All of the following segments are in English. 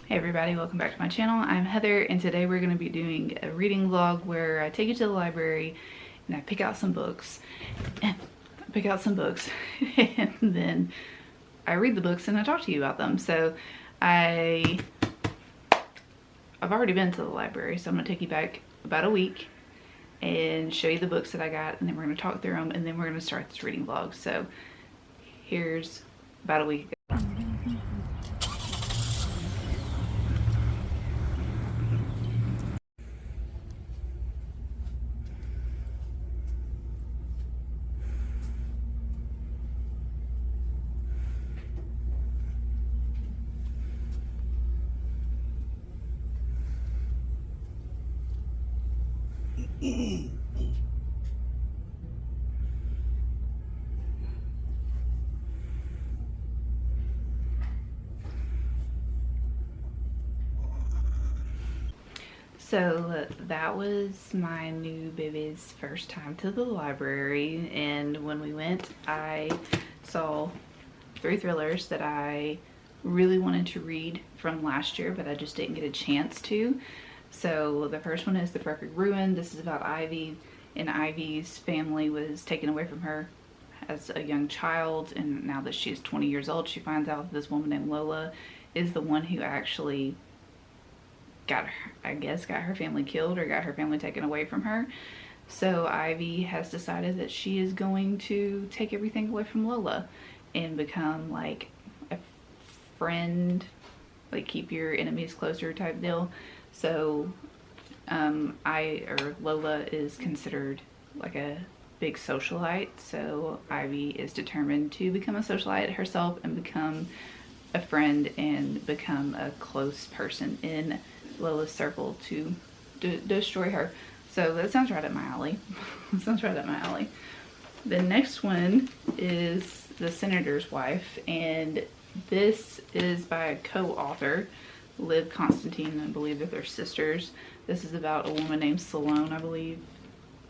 Hey everybody, welcome back to my channel. I'm Heather and today we're going to be doing a reading vlog where I take you to the library and I pick out some books and then I read the books and I talk to you about them. So I've already been to the library, so I'm going to take you back about a week and show you the books that I got, and then we're going to talk through them, and then we're going to start this reading vlog. So here's about a week ago. So that was my new baby's first time to the library, and when we went I saw 3 thrillers that I really wanted to read from last year but I just didn't get a chance to. So the first one is The Perfect Ruin. This is about Ivy, and Ivy's family was taken away from her as a young child, and now that she's 20 years old she finds out that this woman named Lola is the one who actually got her family killed or got her family taken away from her. So Ivy has decided that she is going to take everything away from Lola and become like a friend, like keep your enemies closer type deal. So Lola is considered like a big socialite, so Ivy is determined to become a socialite herself and become a friend and become a close person in Lola's circle to destroy her. So that sounds right up my alley. Sounds right up my alley. The next one is The Senator's Wife, and this is by a co-author, Liv Constantine. I believe that they're sisters. This is about a woman named Sloane, I believe.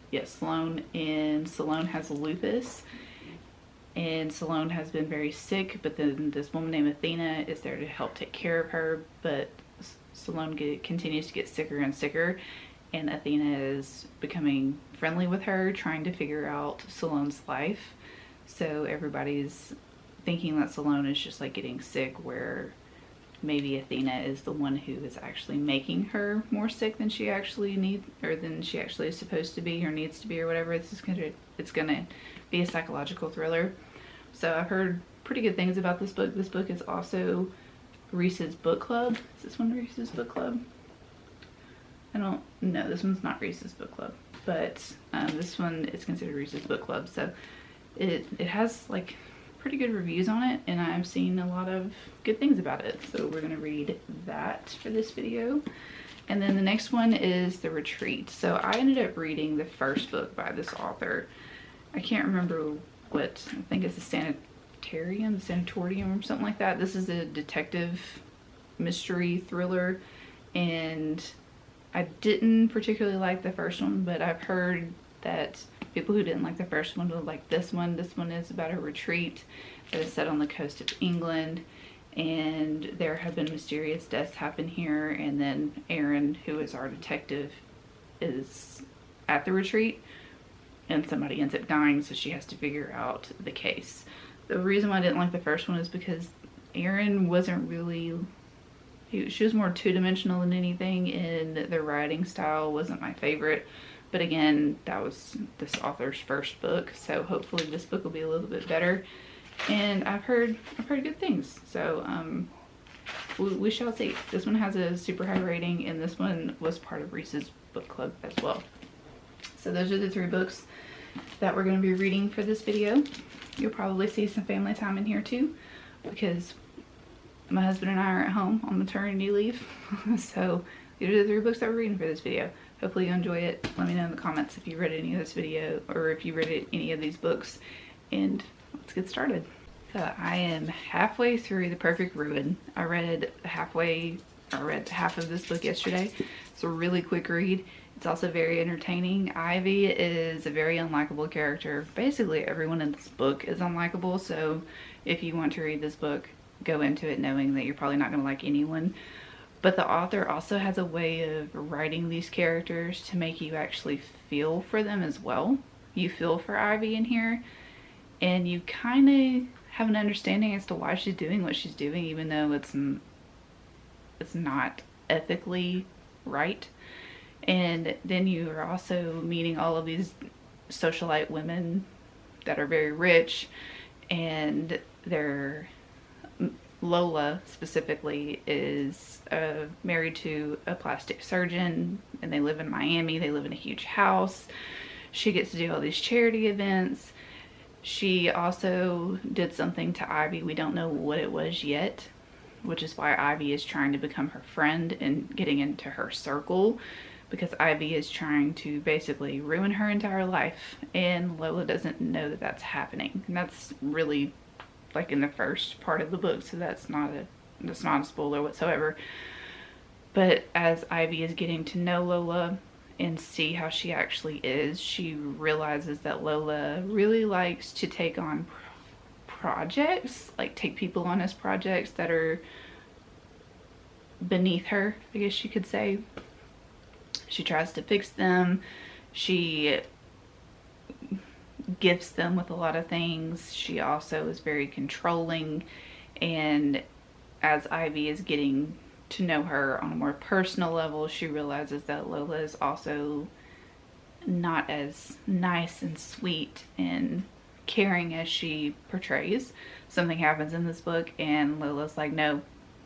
Yes, Sloane, and Sloane has lupus. And Sloane has been very sick, but then this woman named Athena is there to help take care of her, but Sloane continues to get sicker and sicker, and Athena is becoming friendly with her, trying to figure out Sloane's life. So everybody's thinking that Sloane is just like getting sick, where maybe Athena is the one who is actually making her more sick than she actually needs, or than she actually is supposed to be or needs to be, or whatever. It's gonna be a psychological thriller. So I've heard pretty good things about this book. This book is also Reese's Book Club. Is this one Reese's Book Club? I don't know. This one's not Reese's Book Club, but this one is considered Reese's Book Club. So it has like pretty good reviews on it, and I'm seeing a lot of good things about it. So we're gonna read that for this video. And then the next one is The Retreat. So I ended up reading the first book by this author. I can't remember what, I think it's the Sanatorium or something like that. This is a detective mystery thriller, and I didn't particularly like the first one, but I've heard that people who didn't like the first one will like this one. This one is about a retreat that is set on the coast of England, and there have been mysterious deaths happen here, and then Erin, who is our detective, is at the retreat and somebody ends up dying, so she has to figure out the case. The reason why I didn't like the first one is because Erin wasn't really, she was more two-dimensional than anything, and the writing style wasn't my favorite. But again, that was this author's first book, so hopefully this book will be a little bit better. And I've heard good things, so we shall see. This one has a super high rating, and this one was part of Reese's Book Club as well. So those are the 3 books that we're going to be reading for this video. You'll probably see some family time in here too, because my husband and I are at home on maternity leave. So these are the 3 books that we're reading for this video. Hopefully you enjoy it. Let me know in the comments if you read any of this video, or if you read any of these books, and let's get started. So I am halfway through The Perfect Ruin. I read half of this book yesterday. It's a really quick read. It's also very entertaining. Ivy is a very unlikable character. Basically everyone in this book is unlikable, so if you want to read this book, go into it knowing that you're probably not going to like anyone. But the author also has a way of writing these characters to make you actually feel for them as well. You feel for Ivy in here, and you kind of have an understanding as to why she's doing what she's doing, even though it's not ethically right. And then you are also meeting all of these socialite women that are very rich, and Lola specifically is married to a plastic surgeon, and they live in Miami. They live in a huge house. She gets to do all these charity events. She also did something to Ivy. We don't know what it was yet, which is why Ivy is trying to become her friend and getting into her circle, because Ivy is trying to basically ruin her entire life, and Lola doesn't know that that's happening. And that's really like in the first part of the book, so that's not a spoiler whatsoever. But as Ivy is getting to know Lola and see how she actually is, she realizes that Lola really likes to take on projects, like take people on as projects that are beneath her, I guess you could say. She tries to fix them. She gifts them with a lot of things. She also is very controlling, and as Ivy is getting to know her on a more personal level, she realizes that Lola is also not as nice and sweet and caring as she portrays. Something happens in this book, and Lola's like, no,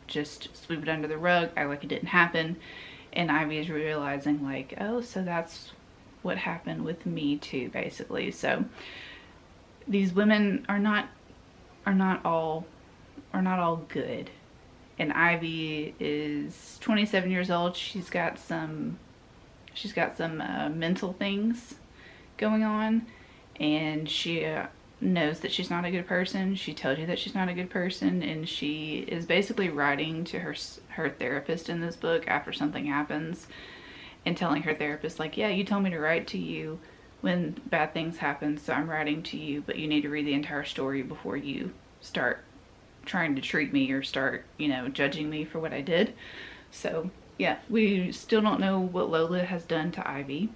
just sweep it under the rug, act like it didn't happen. And Ivy is realizing like, oh, so that's what happened with me too, basically. So these women are not all good. And Ivy is 27 years old. She's got some mental things going on, and she knows that she's not a good person. She tells you that she's not a good person, and she is basically writing to her therapist in this book after something happens, and telling her therapist like, yeah, you told me to write to you when bad things happen, so I'm writing to you, but you need to read the entire story before you start trying to treat me or start, you know, judging me for what I did. So yeah, we still don't know what Lola has done to Ivy,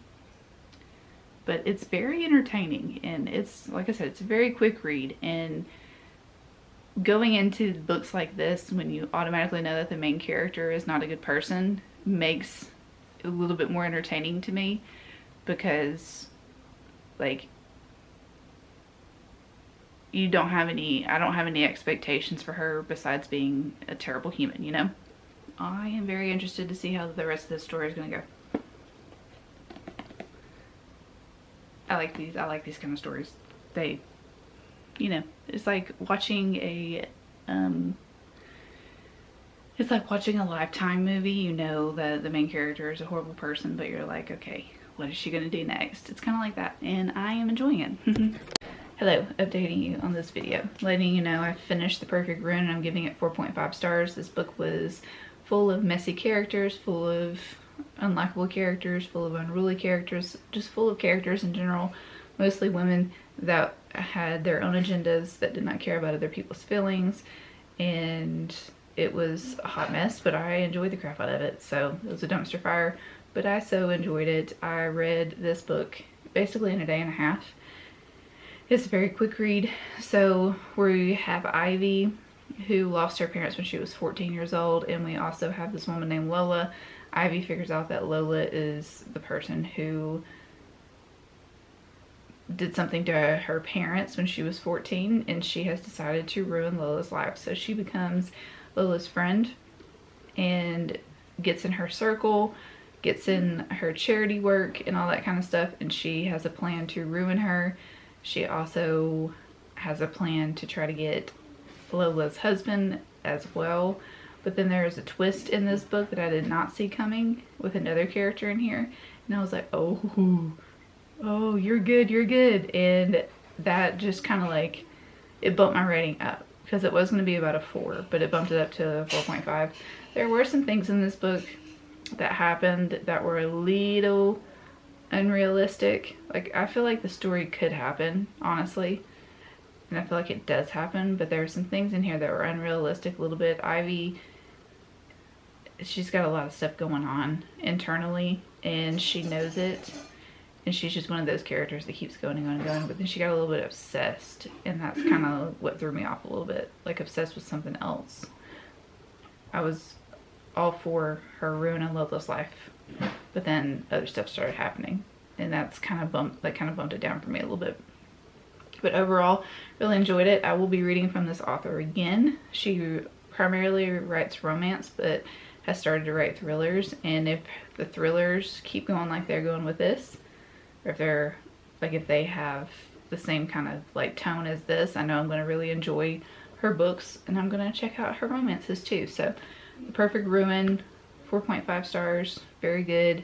but it's very entertaining, and it's, like I said, it's a very quick read. And going into books like this, when you automatically know that the main character is not a good person, makes it a little bit more entertaining to me, because like I don't have any expectations for her besides being a terrible human, you know? I am very interested to see how the rest of this story is going to go. I like these kind of stories. They, you know, it's like watching a Lifetime movie. You know that the main character is a horrible person, but you're like, okay, what is she going to do next? It's kind of like that, and I am enjoying it. Hello, updating you on this video, letting you know I finished The Perfect Rune and I'm giving it 4.5 stars. This book was full of messy characters, full of unlikable characters, full of unruly characters, just full of characters in general, mostly women that had their own agendas, that did not care about other people's feelings, and it was a hot mess, but I enjoyed the crap out of it. So it was a dumpster fire, but I so enjoyed it. I read this book basically in a day and a half. It's a very quick read. So we have Ivy, who lost her parents when she was 14 years old, and we also have this woman named Lola. Ivy figures out that Lola is the person who did something to her parents when she was 14, and she has decided to ruin Lola's life. So she becomes Lola's friend and gets in her circle, gets in her charity work and all that kind of stuff, and she has a plan to ruin her. She also has a plan to try to get Lola's husband as well. But then there's a twist in this book that I did not see coming with another character in here. And I was like, oh, you're good, you're good. And that just kind of like, it bumped my rating up, because it was going to be about a 4, but it bumped it up to a 4.5. There were some things in this book that happened that were a little unrealistic. Like, I feel like the story could happen, honestly, and I feel like it does happen, but there are some things in here that were unrealistic a little bit. Ivy she's got a lot of stuff going on internally, and she knows it. And she's just one of those characters that keeps going and going and going. But then she got a little bit obsessed, and that's kind of what threw me off a little bit. Like, obsessed with something else. I was all for her ruining Lola's life, but then other stuff started happening, and that's kind of bumped it down for me a little bit. But overall, really enjoyed it. I will be reading from this author again. She primarily writes romance, but has started to write thrillers. And if the thrillers keep going like they're going with this, or if they have the same kind of like tone as this, I know I'm going to really enjoy her books, and I'm going to check out her romances too. So The Perfect Ruin, 4.5 stars, very good,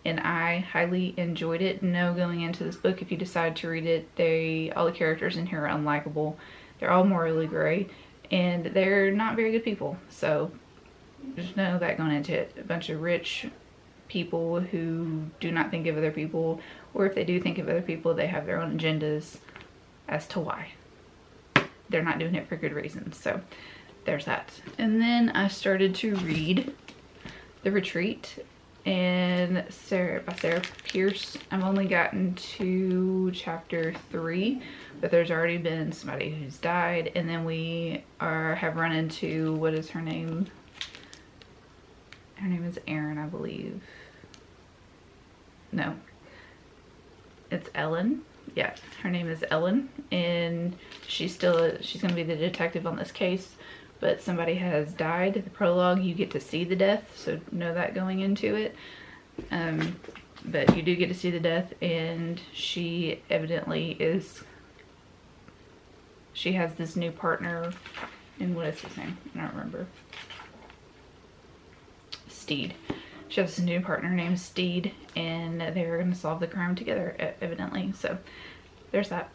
and I highly enjoyed it. No, going into this book, if you decide to read it, all the characters in here are unlikable. They're all morally gray, and they're not very good people. So just know that going into it. A bunch of rich people who do not think of other people, or if they do think of other people, they have their own agendas as to why. They're not doing it for good reasons. So there's that. And then I started to read The Retreat by Sarah Pierce. I've only gotten to chapter 3, but there's already been somebody who's died, and then we have run into, what is her name? Her name is Erin, I believe. No, it's Ellen. Yeah, her name is Ellen, and she's going to be the detective on this case, but somebody has died. The prologue, you get to see the death, so know that going into it. But you do get to see the death, and she evidently she has this new partner, and what is his name? I don't remember. Steed. She has a new partner named Steed, and they're going to solve the crime together, evidently. So there's that.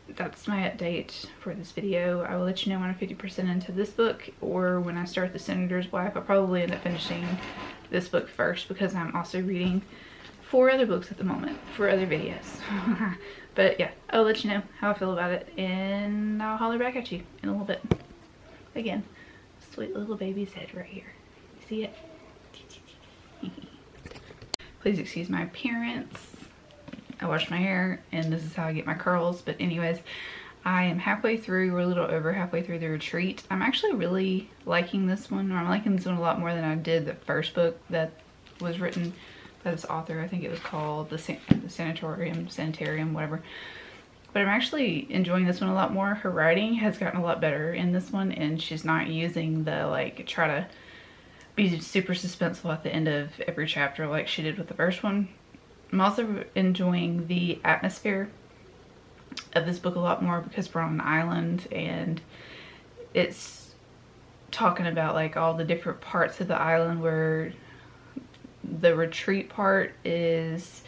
That's my update for this video. I will let you know when I'm 50% into this book, or when I start The Senator's Wife. I'll probably end up finishing this book first, because I'm also reading 4 other books at the moment for other videos. But yeah, I'll let you know how I feel about it, and I'll holler back at you in a little bit. Again, sweet little baby's head right here. See it? Please excuse my appearance. I washed my hair, and this is how I get my curls. But anyways, I am halfway through. We're a little over halfway through The Retreat. I'm actually really liking this one. I'm liking this one a lot more than I did the first book that was written by this author. I think it was called the Sanitarium, whatever. But I'm actually enjoying this one a lot more. Her writing has gotten a lot better in this one, and she's not using the like try to be super suspenseful at the end of every chapter like she did with the first one. I'm also enjoying the atmosphere of this book a lot more, because we're on an island, and it's talking about like all the different parts of the island, where the retreat part is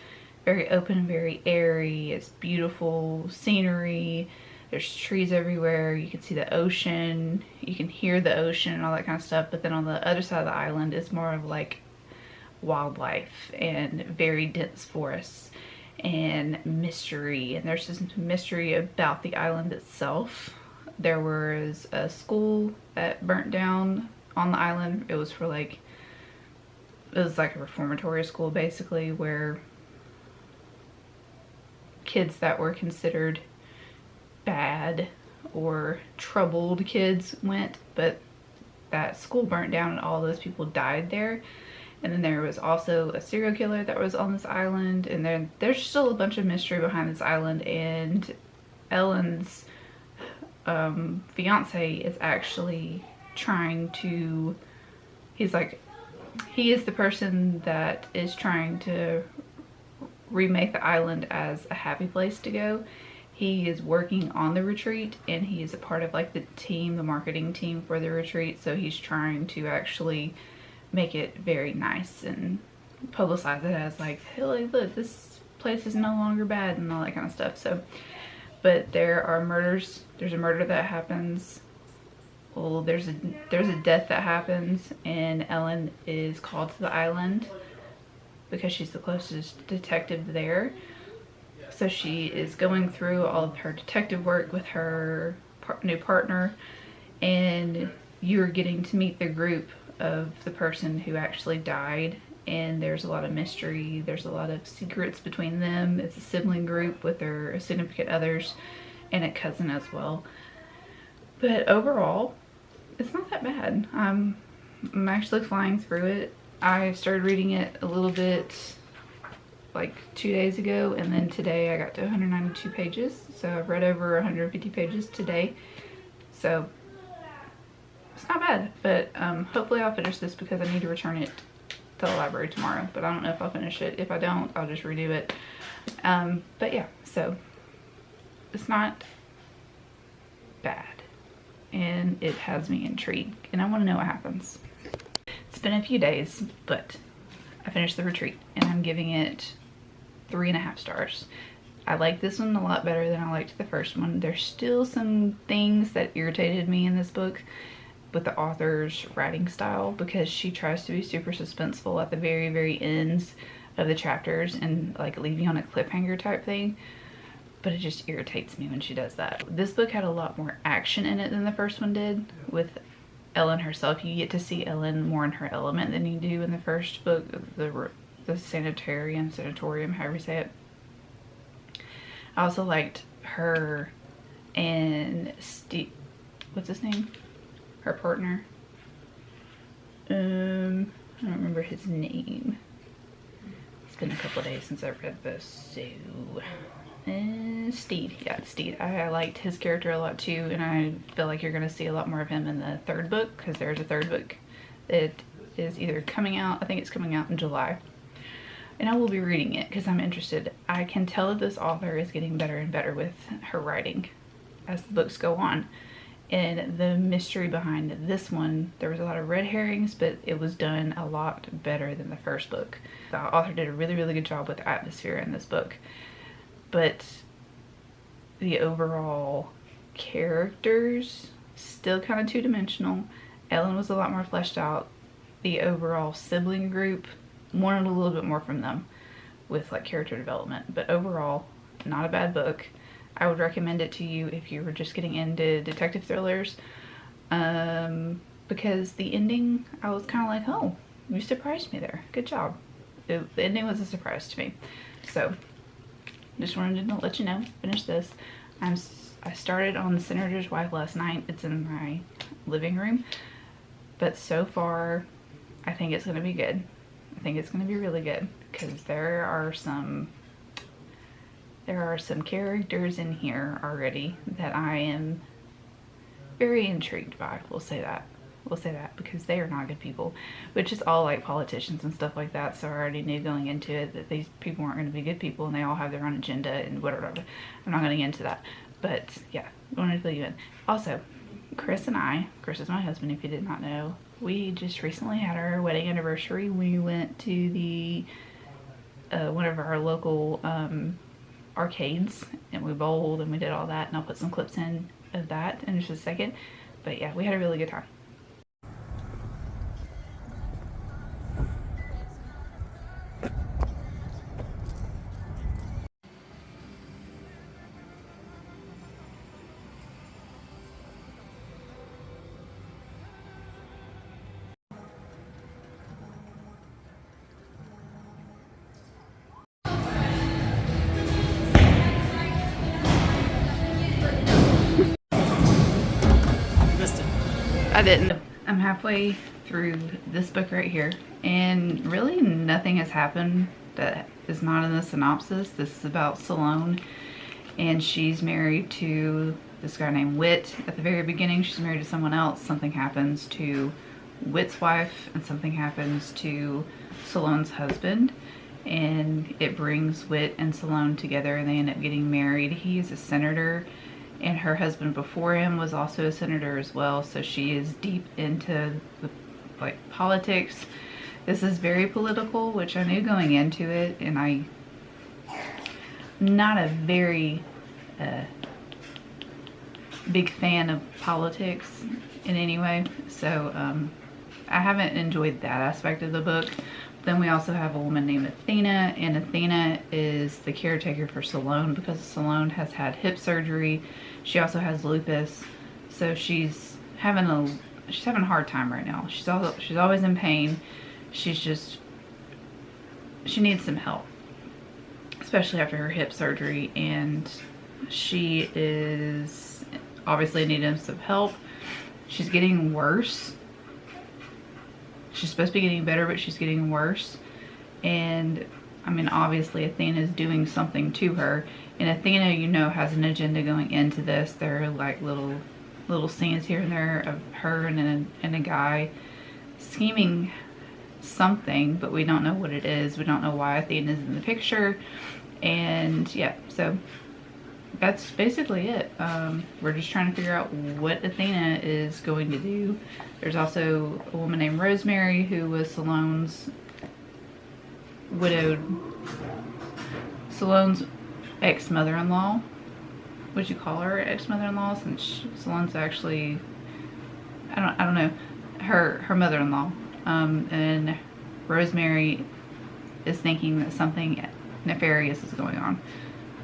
very open, very airy. It's beautiful scenery. There's trees everywhere. You can see the ocean. You can hear the ocean and all that kind of stuff. But then on the other side of the island is more of like wildlife and very dense forests and mystery. And there's this mystery about the island itself. There was a school that burnt down on the island. It was like a reformatory school, basically, where kids that were considered bad or troubled kids went, but that school burnt down and all those people died there. And then there was also a serial killer that was on this island, and there's still a bunch of mystery behind this island. And Ellen's fiance is actually trying to, he is the person that is trying to remake the island as a happy place to go. He is working on the retreat, and he is a part of like the team, the marketing team for the retreat. So he's trying to actually make it very nice and publicize it as like, hey, look, this place is no longer bad and all that kind of stuff. So, but there are murders. There's a murder that happens. Well, there's a death that happens, and Ellen is called to the island because she's the closest detective there. So she is going through all of her detective work with her new partner, and you're getting to meet the group of the person who actually died, and there's a lot of mystery, there's a lot of secrets between them. It's a sibling group with their significant others and a cousin as well. But overall, it's not that bad. I'm actually flying through it. I started reading it a little bit like 2 days ago, and then today I got to 192 pages. So I've read over 150 pages today. So it's not bad, but hopefully I'll finish this because I need to return it to the library tomorrow. But I don't know if I'll finish it. If I don't, I'll just redo it. But yeah, so it's not bad, and it has me intrigued, and I want to know what happens. It's been a few days, but I finished The Retreat, and I'm giving it 3.5 stars. I like this one a lot better than I liked the first one. There's still some things that irritated me in this book with the author's writing style, because she tries to be super suspenseful at the very, very ends of the chapters and like leave you on a cliffhanger type thing. But it just irritates me when she does that. This book had a lot more action in it than the first one did. With Ellen herself, you get to see Ellen more in her element than you do in the first book, the sanatorium, however you say it. I also liked her and Steve, what's his name? Her partner. I don't remember his name. It's been a couple of days since I read this, so Steed. Yeah, Steed. I liked his character a lot too, and I feel like you're going to see a lot more of him in the third book, because there's a third book. It is either coming out, I think it's coming out in July. And I will be reading it because I'm interested. I can tell that this author is getting better and better with her writing as the books go on. And the mystery behind this one, there was a lot of red herrings, but it was done a lot better than the first book. The author did a really, really good job with the atmosphere in this book. But the overall characters, still kind of two-dimensional. Ellen was a lot more fleshed out. The overall sibling group, wanted a little bit more from them with like character development. But overall, not a bad book. I would recommend it to you if you were just getting into detective thrillers, because the ending, I was kind of like, oh, you surprised me there. Good job. The ending was a surprise to me. So just wanted to let you know, finish this. I started on The Senator's Wife last night. It's in my living room, but so far I think it's going to be good. I think it's going to be really good, because there are some characters in here already that I am very intrigued by. We'll say that, because they are not good people, which is all like politicians and stuff like that. So I already knew going into it that these people aren't going to be good people, and they all have their own agenda and whatever. I'm not going to get into that, but yeah, I wanted to fill you in. Also, Chris and I, Chris is my husband if you did not know, we just recently had our wedding anniversary. We went to the one of our local arcades, and we bowled and we did all that, and I'll put some clips in of that in just a second. But yeah, we had a really good time. I didn't. I'm halfway through this book right here, and really nothing has happened that is not in the synopsis. This is about Salone, and she's married to this guy named Whit. At the very beginning, she's married to someone else. Something happens to Whit's wife, and something happens to Salone's husband, and it brings Whit and Salone together, and they end up getting married. He's a senator, and her husband before him was also a senator as well, so she is deep into the, like, politics. This is very political, which I knew going into it, and I'm not a very big fan of politics in any way, so I haven't enjoyed that aspect of the book. Then we also have a woman named Athena, and Athena is the caretaker for Salone because Salone has had hip surgery. She also has lupus, so she's having having a hard time right now. She's always in pain. She needs some help, especially after her hip surgery, and she is obviously needing some help. She's getting worse. She's supposed to be getting better, but she's getting worse. And I mean, obviously Athena is doing something to her, and Athena, you know, has an agenda going into this. There are like little scenes here and there of her and a guy scheming something, but we don't know what it is. We don't know why Athena's in the picture. And yeah, so that's basically it. We're just trying to figure out what Athena is going to do. There's also a woman named Rosemary who was Salone's ex-mother-in-law. Would you call her ex-mother-in-law, since Salone's actually, I don't know, her mother-in-law. And Rosemary is thinking that something nefarious is going on.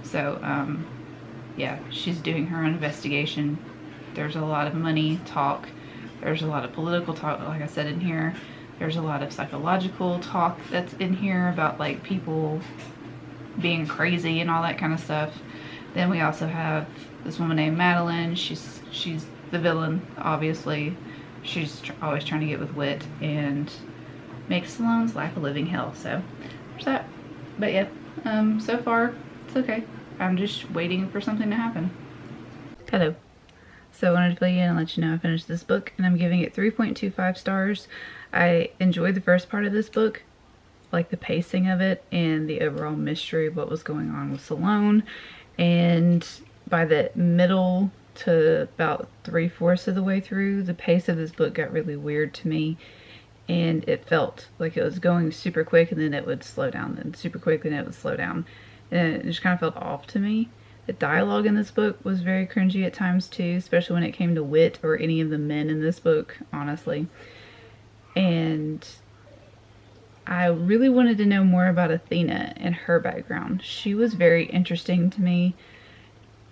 So yeah, she's doing her own investigation. There's a lot of money talk. There's a lot of political talk, like I said, in here. There's a lot of psychological talk that's in here about like people being crazy and all that kind of stuff. Then we also have this woman named Madeline. She's the villain, obviously. She's always trying to get with Wit and make Salone's life a living hell. So there's that. But yeah, so far it's okay. I'm just waiting for something to happen. Hello. So I wanted to fill you in and let you know I finished this book, and I'm giving it 3.25 stars. I enjoyed the first part of this book, like the pacing of it and the overall mystery of what was going on with Salone. And by the middle to about 3/4 of the way through, the pace of this book got really weird to me, and it felt like it was going super quick and then it would slow down, then super quick and it would slow down, and it just kind of felt off to me. The dialogue in this book was very cringy at times too, especially when it came to Wit or any of the men in this book, honestly. And I really wanted to know more about Athena and her background. She was very interesting to me,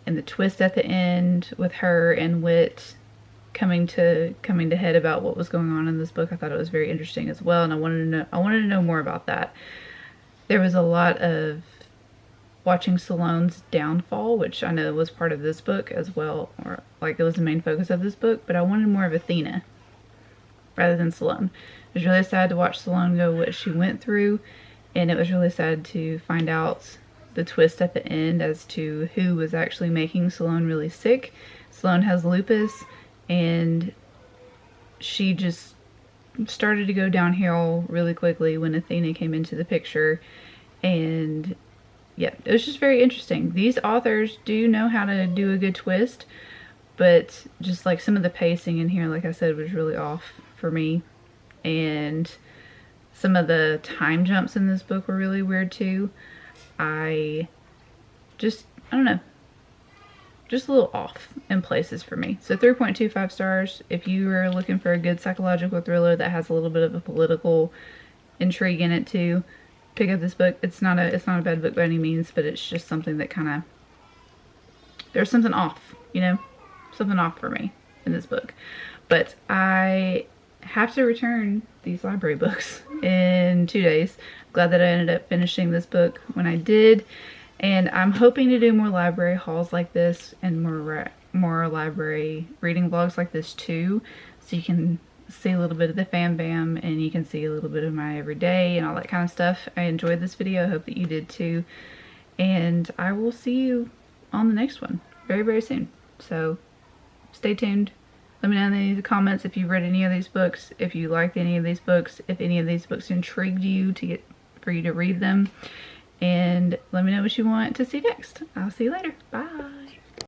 and the twist at the end with her and Wit coming to head about what was going on in this book, I thought it was very interesting as well, and I wanted to know more about that. There was a lot of watching Salone's downfall, which I know was part of this book as well, or like it was the main focus of this book, but I wanted more of Athena rather than Salone. It was really sad to watch Salone go what she went through, and it was really sad to find out the twist at the end as to who was actually making Salone really sick. Salone has lupus, and she just started to go downhill really quickly when Athena came into the picture. And yeah, it was just very interesting. These authors do know how to do a good twist, but just like some of the pacing in here, like I said, was really off for me. And some of the time jumps in this book were really weird too. I don't know, just a little off in places for me. So 3.25 stars. If you are looking for a good psychological thriller that has a little bit of a political intrigue in it too, pick up this book. It's not a bad book by any means, but it's just something that kind of, there's something off, you know, something off for me in this book. But I have to return these library books in 2 days. Glad that I ended up finishing this book when I did, and I'm hoping to do more library hauls like this and more library reading vlogs like this too, so you can see a little bit of the fam bam and you can see a little bit of my everyday and all that kind of stuff. I enjoyed this video. I hope that you did too, and I will see you on the next one very, very soon. So stay tuned. Let me know in the comments if you've read any of these books, if you liked any of these books, if any of these books intrigued you for you to read them, and let me know what you want to see next. I'll see you later. Bye.